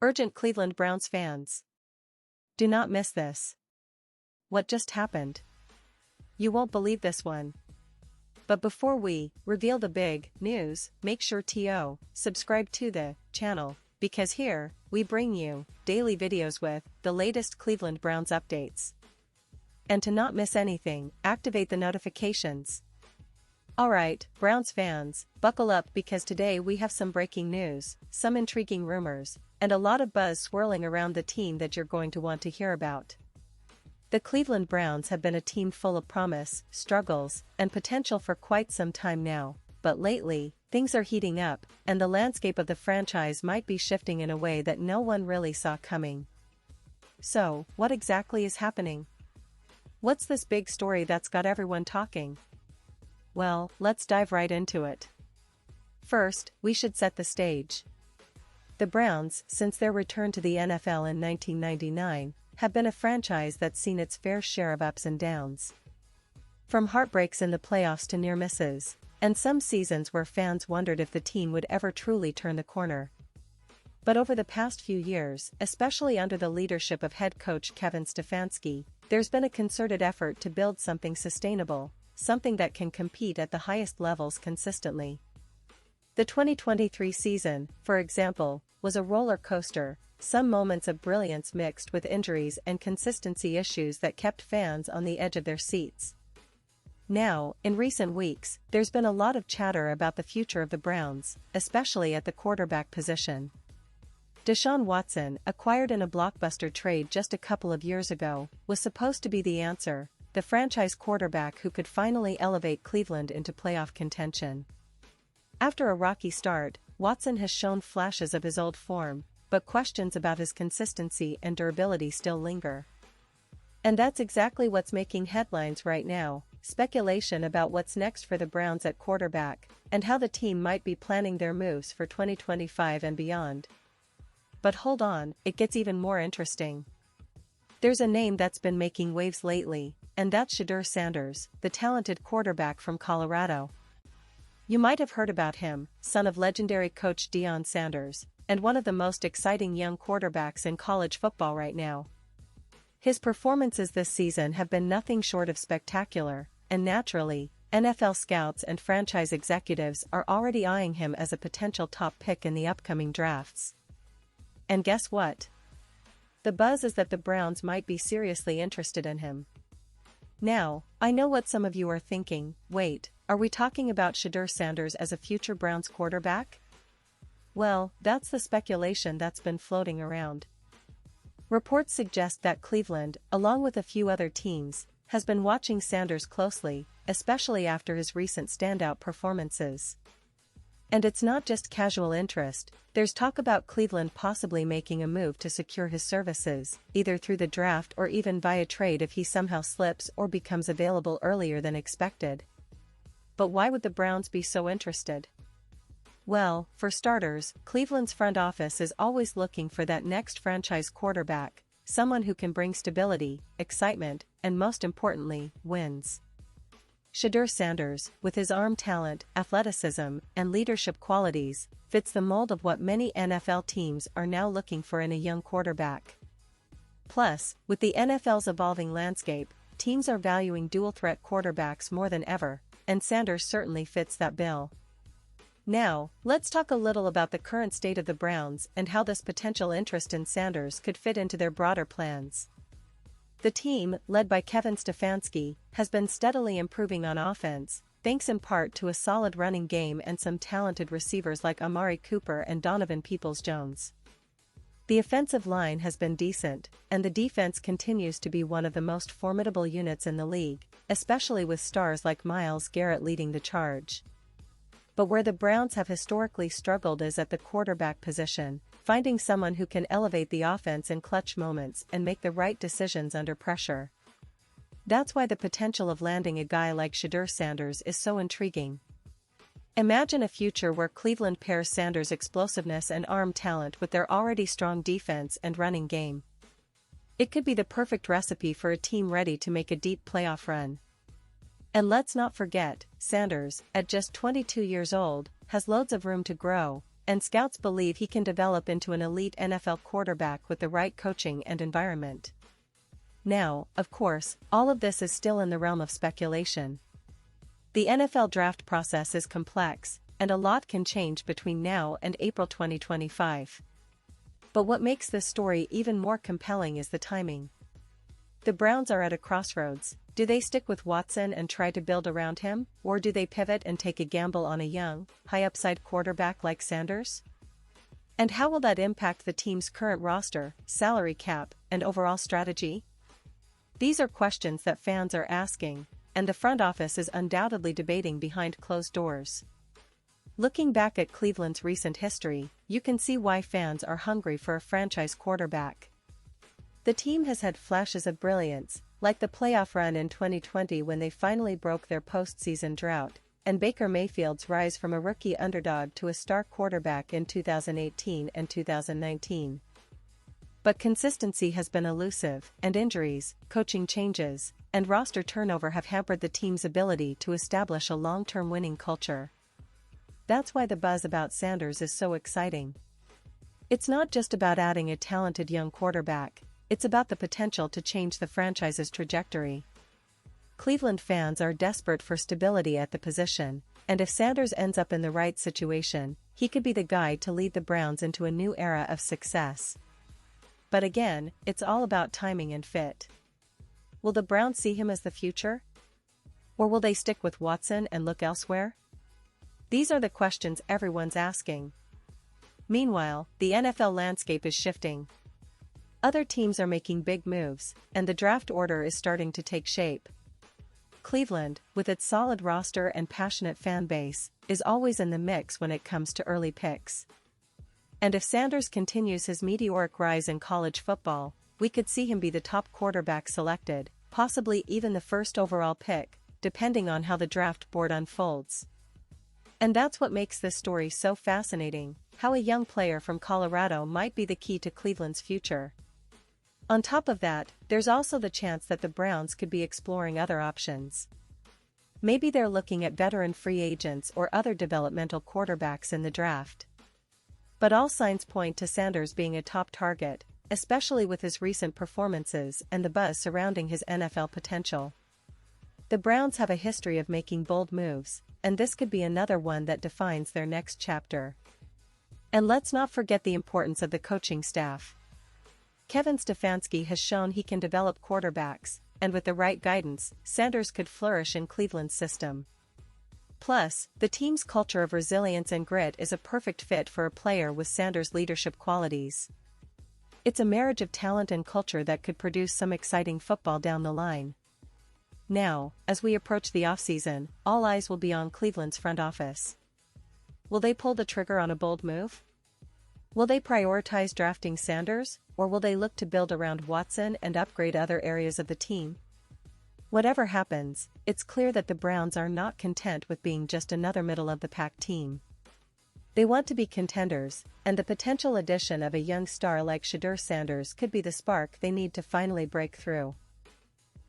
Urgent Cleveland Browns fans. Do not miss this. What just happened? You won't believe this one. But before we reveal the big news, make sure to subscribe to the channel, because here, we bring you daily videos with the latest Cleveland Browns updates. And to not miss anything, activate the notifications. Alright, Browns fans, buckle up because today we have some breaking news, some intriguing rumors, and a lot of buzz swirling around the team that you're going to want to hear about. The Cleveland Browns have been a team full of promise, struggles, and potential for quite some time now, but lately, things are heating up, and the landscape of the franchise might be shifting in a way that no one really saw coming. So, what exactly is happening? What's this big story that's got everyone talking? Well, let's dive right into it. First, we should set the stage. The Browns, since their return to the NFL in 1999, have been a franchise that's seen its fair share of ups and downs. From heartbreaks in the playoffs to near misses, and some seasons where fans wondered if the team would ever truly turn the corner. But over the past few years, especially under the leadership of head coach Kevin Stefanski, there's been a concerted effort to build something sustainable, something that can compete at the highest levels consistently. The 2023 season, for example, was a roller coaster, some moments of brilliance mixed with injuries and consistency issues that kept fans on the edge of their seats. Now, in recent weeks, there's been a lot of chatter about the future of the Browns, especially at the quarterback position. Deshaun Watson, acquired in a blockbuster trade just a couple of years ago, was supposed to be the answer, the franchise quarterback who could finally elevate Cleveland into playoff contention. After a rocky start, Watson has shown flashes of his old form, but questions about his consistency and durability still linger. And that's exactly what's making headlines right now, speculation about what's next for the Browns at quarterback, and how the team might be planning their moves for 2025 and beyond. But hold on, it gets even more interesting. There's a name that's been making waves lately, and that's Shedeur Sanders, the talented quarterback from Colorado. You might have heard about him, son of legendary coach Deion Sanders, and one of the most exciting young quarterbacks in college football right now. His performances this season have been nothing short of spectacular, and naturally, NFL scouts and franchise executives are already eyeing him as a potential top pick in the upcoming drafts. And guess what? The buzz is that the Browns might be seriously interested in him. Now, I know what some of you are thinking, wait, are we talking about Shedeur Sanders as a future Browns quarterback? Well, that's the speculation that's been floating around. Reports suggest that Cleveland, along with a few other teams, has been watching Sanders closely, especially after his recent standout performances. And it's not just casual interest, there's talk about Cleveland possibly making a move to secure his services, either through the draft or even via trade if he somehow slips or becomes available earlier than expected. But why would the Browns be so interested? Well, for starters, Cleveland's front office is always looking for that next franchise quarterback, someone who can bring stability, excitement, and most importantly, wins. Shedeur Sanders, with his arm talent, athleticism, and leadership qualities, fits the mold of what many NFL teams are now looking for in a young quarterback. Plus, with the NFL's evolving landscape, teams are valuing dual-threat quarterbacks more than ever, and Sanders certainly fits that bill. Now, let's talk a little about the current state of the Browns and how this potential interest in Sanders could fit into their broader plans. The team, led by Kevin Stefanski, has been steadily improving on offense, thanks in part to a solid running game and some talented receivers like Amari Cooper and Donovan Peoples-Jones. The offensive line has been decent, and the defense continues to be one of the most formidable units in the league, especially with stars like Myles Garrett leading the charge. But where the Browns have historically struggled is at the quarterback position, finding someone who can elevate the offense in clutch moments and make the right decisions under pressure. That's why the potential of landing a guy like Shedeur Sanders is so intriguing. Imagine a future where Cleveland pairs Sanders' explosiveness and arm talent with their already strong defense and running game. It could be the perfect recipe for a team ready to make a deep playoff run. And let's not forget, Sanders, at just 22 years old, has loads of room to grow, and scouts believe he can develop into an elite NFL quarterback with the right coaching and environment. Now, of course, all of this is still in the realm of speculation. The NFL draft process is complex, and a lot can change between now and April 2025. But what makes this story even more compelling is the timing. The Browns are at a crossroads. Do they stick with Watson and try to build around him, or do they pivot and take a gamble on a young, high-upside quarterback like Sanders? And how will that impact the team's current roster, salary cap, and overall strategy? These are questions that fans are asking, and the front office is undoubtedly debating behind closed doors. Looking back at Cleveland's recent history, you can see why fans are hungry for a franchise quarterback. The team has had flashes of brilliance, like the playoff run in 2020 when they finally broke their postseason drought, and Baker Mayfield's rise from a rookie underdog to a star quarterback in 2018 and 2019. But consistency has been elusive, and injuries, coaching changes, and roster turnover have hampered the team's ability to establish a long-term winning culture. That's why the buzz about Sanders is so exciting. It's not just about adding a talented young quarterback, it's about the potential to change the franchise's trajectory. Cleveland fans are desperate for stability at the position, and if Sanders ends up in the right situation, he could be the guy to lead the Browns into a new era of success. But again, it's all about timing and fit. Will the Browns see him as the future? Or will they stick with Watson and look elsewhere? These are the questions everyone's asking. Meanwhile, the NFL landscape is shifting. Other teams are making big moves, and the draft order is starting to take shape. Cleveland, with its solid roster and passionate fan base, is always in the mix when it comes to early picks. And if Sanders continues his meteoric rise in college football, we could see him be the top quarterback selected, possibly even the first overall pick, depending on how the draft board unfolds. And that's what makes this story so fascinating, how a young player from Colorado might be the key to Cleveland's future. On top of that, there's also the chance that the Browns could be exploring other options. Maybe they're looking at veteran free agents or other developmental quarterbacks in the draft. But all signs point to Sanders being a top target, especially with his recent performances and the buzz surrounding his NFL potential. The Browns have a history of making bold moves, and this could be another one that defines their next chapter. And let's not forget the importance of the coaching staff. Kevin Stefanski has shown he can develop quarterbacks, and with the right guidance, Sanders could flourish in Cleveland's system. Plus, the team's culture of resilience and grit is a perfect fit for a player with Sanders' leadership qualities. It's a marriage of talent and culture that could produce some exciting football down the line. Now, as we approach the offseason, all eyes will be on Cleveland's front office. Will they pull the trigger on a bold move? Will they prioritize drafting Sanders, or will they look to build around Watson and upgrade other areas of the team? Whatever happens, it's clear that the Browns are not content with being just another middle-of-the-pack team. They want to be contenders, and the potential addition of a young star like Shedeur Sanders could be the spark they need to finally break through.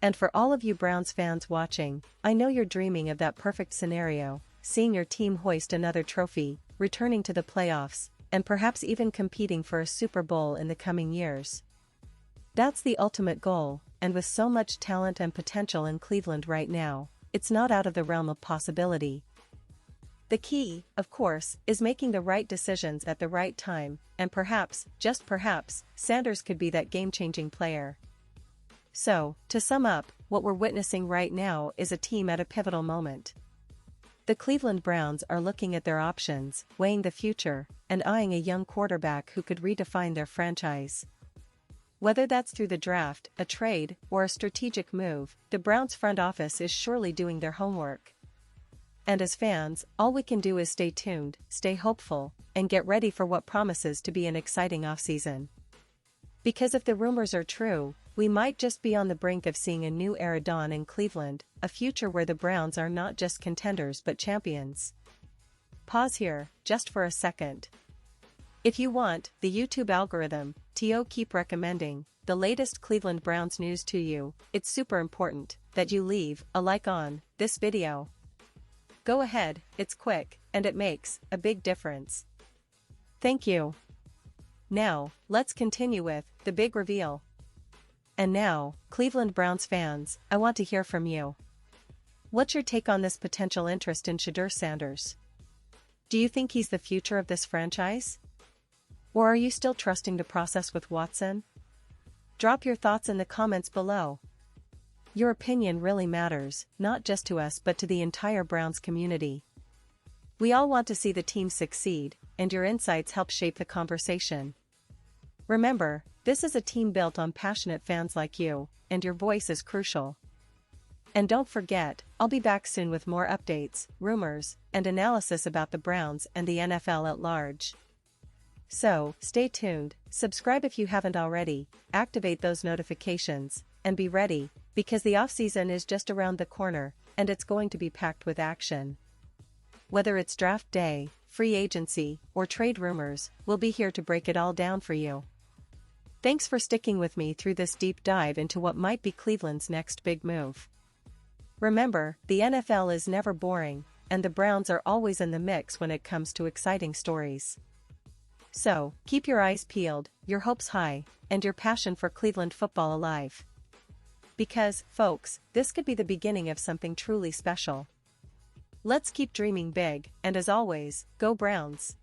And for all of you Browns fans watching, I know you're dreaming of that perfect scenario, seeing your team hoist another trophy, returning to the playoffs, and perhaps even competing for a Super Bowl in the coming years. That's the ultimate goal, and with so much talent and potential in Cleveland right now, it's not out of the realm of possibility. The key, of course, is making the right decisions at the right time, and perhaps, just perhaps, Sanders could be that game-changing player. So, to sum up, what we're witnessing right now is a team at a pivotal moment. The Cleveland Browns are looking at their options, weighing the future, and eyeing a young quarterback who could redefine their franchise. Whether that's through the draft, a trade, or a strategic move, the Browns front office is surely doing their homework. And as fans, all we can do is stay tuned, stay hopeful, and get ready for what promises to be an exciting offseason. Because if the rumors are true, we might just be on the brink of seeing a new era dawn in Cleveland, a future where the Browns are not just contenders but champions. Pause here, just for a second. If you want the YouTube algorithm to keep recommending the latest Cleveland Browns news to you, it's super important that you leave a like on this video. Go ahead, it's quick, and it makes a big difference. Thank you. Now, let's continue with the big reveal. And now, Cleveland Browns fans, I want to hear from you. What's your take on this potential interest in Shedeur Sanders? Do you think he's the future of this franchise? Or are you still trusting the process with Watson? Drop your thoughts in the comments below. Your opinion really matters, not just to us but to the entire Browns community. We all want to see the team succeed, and your insights help shape the conversation. Remember, this is a team built on passionate fans like you, and your voice is crucial. And don't forget, I'll be back soon with more updates, rumors, and analysis about the Browns and the NFL at large. So, stay tuned, subscribe if you haven't already, activate those notifications, and be ready, because the offseason is just around the corner, and it's going to be packed with action. Whether it's draft day, free agency, or trade rumors, we'll be here to break it all down for you. Thanks for sticking with me through this deep dive into what might be Cleveland's next big move. Remember, the NFL is never boring, and the Browns are always in the mix when it comes to exciting stories. So, keep your eyes peeled, your hopes high, and your passion for Cleveland football alive. Because, folks, this could be the beginning of something truly special. Let's keep dreaming big, and as always, go Browns!